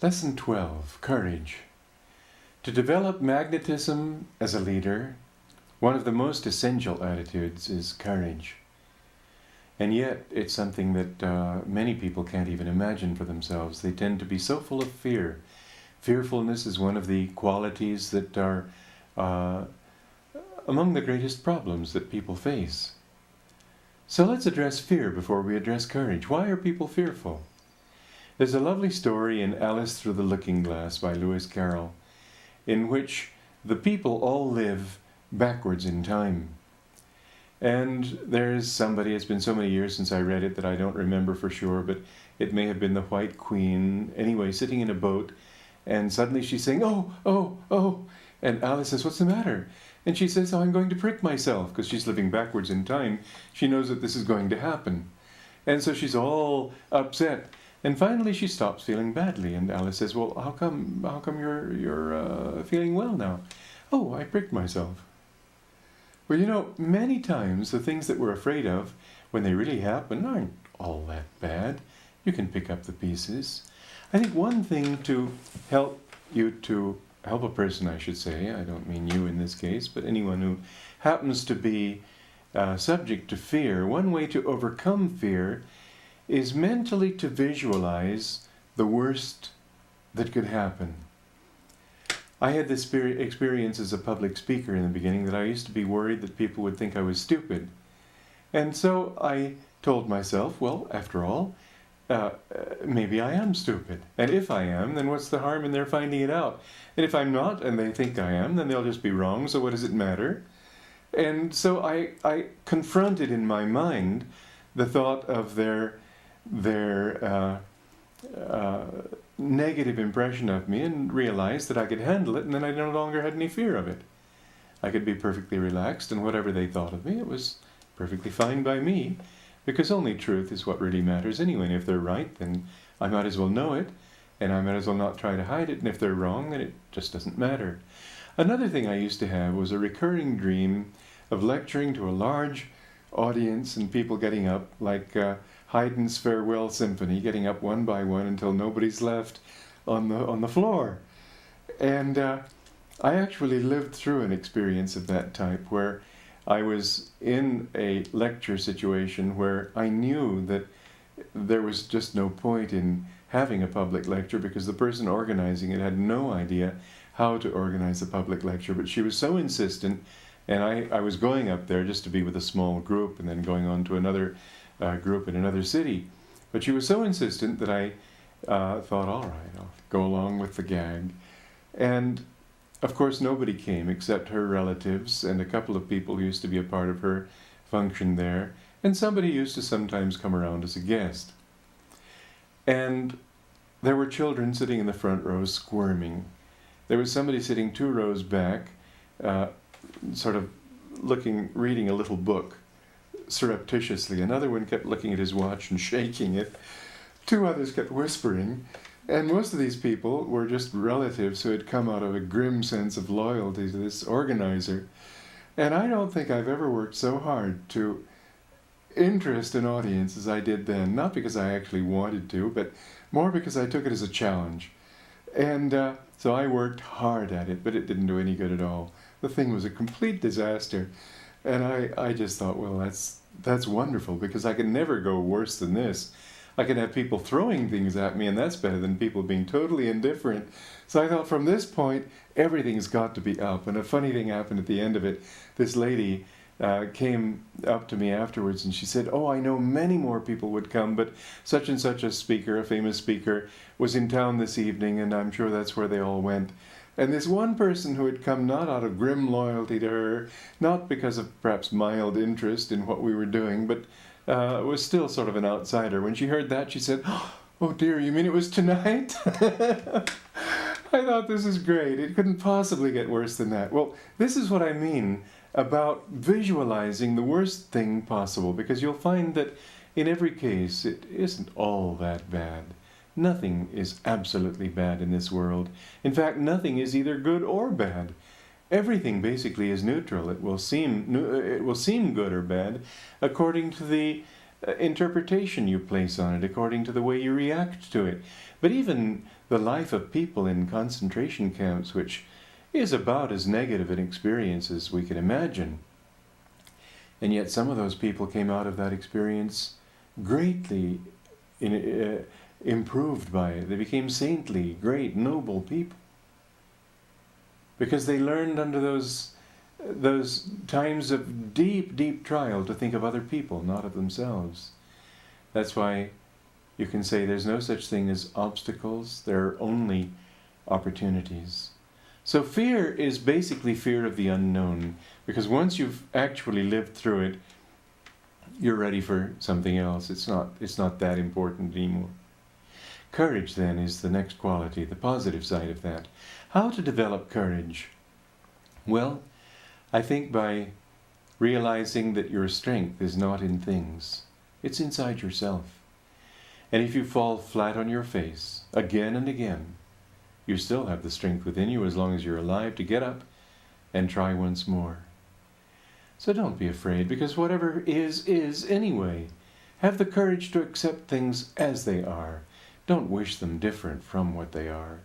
Lesson 12, Courage. To develop magnetism as a leader, one of the most essential attitudes is courage. And yet, it's something that many people can't even imagine for themselves. They tend to be so full of fear. Fearfulness is one of the qualities that are among the greatest problems that people face. So let's address fear before we address courage. Why are people fearful? There's a lovely story in Alice Through the Looking Glass by Lewis Carroll, in which the people all live backwards in time. And there's somebody, it's been so many years since I read it that I don't remember for sure, but it may have been the White Queen, anyway, sitting in a boat, and suddenly she's saying, "Oh, oh, oh," and Alice says, "What's the matter?" And she says, "Oh, I'm going to prick myself," because she's living backwards in time. She knows that this is going to happen. And so she's all upset. And finally she stops feeling badly, and Alice says, "Well, how come you're feeling well now?" "Oh, I pricked myself." Well, you know, many times the things that we're afraid of, when they really happen, aren't all that bad. You can pick up the pieces. I think one thing to help a person, I should say, I don't mean you in this case, but anyone who happens to be subject to fear, one way to overcome fear is mentally to visualize the worst that could happen. I had this experience as a public speaker in the beginning that I used to be worried that people would think I was stupid. And so I told myself, well, after all, maybe I am stupid. And if I am, then what's the harm in their finding it out? And if I'm not, and they think I am, then they'll just be wrong, so what does it matter? And so I confronted in my mind the thought of their negative impression of me, and realized that I could handle it, and then I no longer had any fear of it. I could be perfectly relaxed, and whatever they thought of me, it was perfectly fine by me, because only truth is what really matters anyway. And if they're right, then I might as well know it, and I might as well not try to hide it, and if they're wrong, then it just doesn't matter. Another thing I used to have was a recurring dream of lecturing to a large audience and people getting up, like Haydn's Farewell Symphony, getting up one by one until nobody's left on the floor. And I actually lived through an experience of that type where I was in a lecture situation where I knew that there was just no point in having a public lecture because the person organizing it had no idea how to organize a public lecture, but she was so insistent, and I was going up there just to be with a small group and then going on to another group in another city. But she was so insistent that I thought, all right, I'll go along with the gag. And of course nobody came except her relatives and a couple of people who used to be a part of her function there, and somebody used to sometimes come around as a guest. And there were children sitting in the front row squirming. There was somebody sitting 2 rows back, sort of reading a little book surreptitiously. Another one kept looking at his watch and shaking it. 2 others kept whispering. And most of these people were just relatives who had come out of a grim sense of loyalty to this organizer. And I don't think I've ever worked so hard to interest an audience as I did then. Not because I actually wanted to, but more because I took it as a challenge. And so I worked hard at it, but it didn't do any good at all. The thing was a complete disaster. And I just thought, well, that's wonderful, because I can never go worse than this. I can have people throwing things at me, and that's better than people being totally indifferent. So I thought, from this point, everything's got to be up. And a funny thing happened at the end of it. This lady came up to me afterwards, and she said, "Oh, I know many more people would come, but such and such a speaker, a famous speaker, was in town this evening, and I'm sure that's where they all went." And this one person who had come not out of grim loyalty to her, not because of perhaps mild interest in what we were doing, but was still sort of an outsider. When she heard that, she said, "Oh dear, you mean it was tonight?" I thought, this is great. It couldn't possibly get worse than that. Well, this is what I mean about visualizing the worst thing possible, because you'll find that in every case it isn't all that bad. Nothing is absolutely bad in this world. In fact, nothing is either good or bad. Everything basically is neutral. It will seem good or bad according to the interpretation you place on it, according to the way you react to it. But even the life of people in concentration camps, which is about as negative an experience as we can imagine, and yet some of those people came out of that experience greatly improved by it. They became saintly, great, noble people, because they learned under those times of deep, deep trial to think of other people, not of themselves. That's why you can say there's no such thing as obstacles, there are only opportunities. So fear is basically fear of the unknown, because once you've actually lived through it, you're ready for something else. It's not that important anymore. Courage, then, is the next quality, the positive side of that. How to develop courage? Well, I think by realizing that your strength is not in things. It's inside yourself. And if you fall flat on your face again and again, you still have the strength within you as long as you're alive to get up and try once more. So don't be afraid, because whatever is anyway. Have the courage to accept things as they are. Don't wish them different from what they are.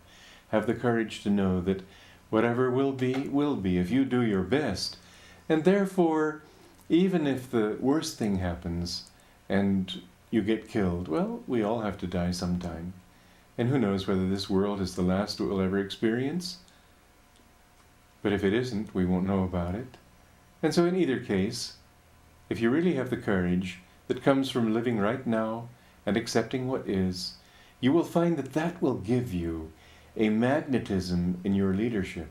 Have the courage to know that whatever will be if you do your best. And therefore, even if the worst thing happens and you get killed, well, we all have to die sometime. And who knows whether this world is the last we'll ever experience? But if it isn't, we won't know about it. And so in either case, if you really have the courage that comes from living right now and accepting what is, you will find that that will give you a magnetism in your leadership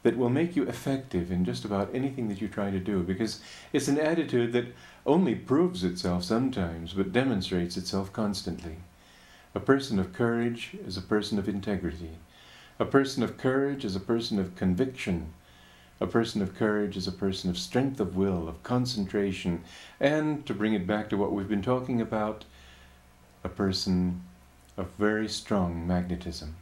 that will make you effective in just about anything that you try to do, because it's an attitude that only proves itself sometimes, but demonstrates itself constantly. A person of courage is a person of integrity. A person of courage is a person of conviction. A person of courage is a person of strength of will, of concentration, and, to bring it back to what we've been talking about, a person of very strong magnetism.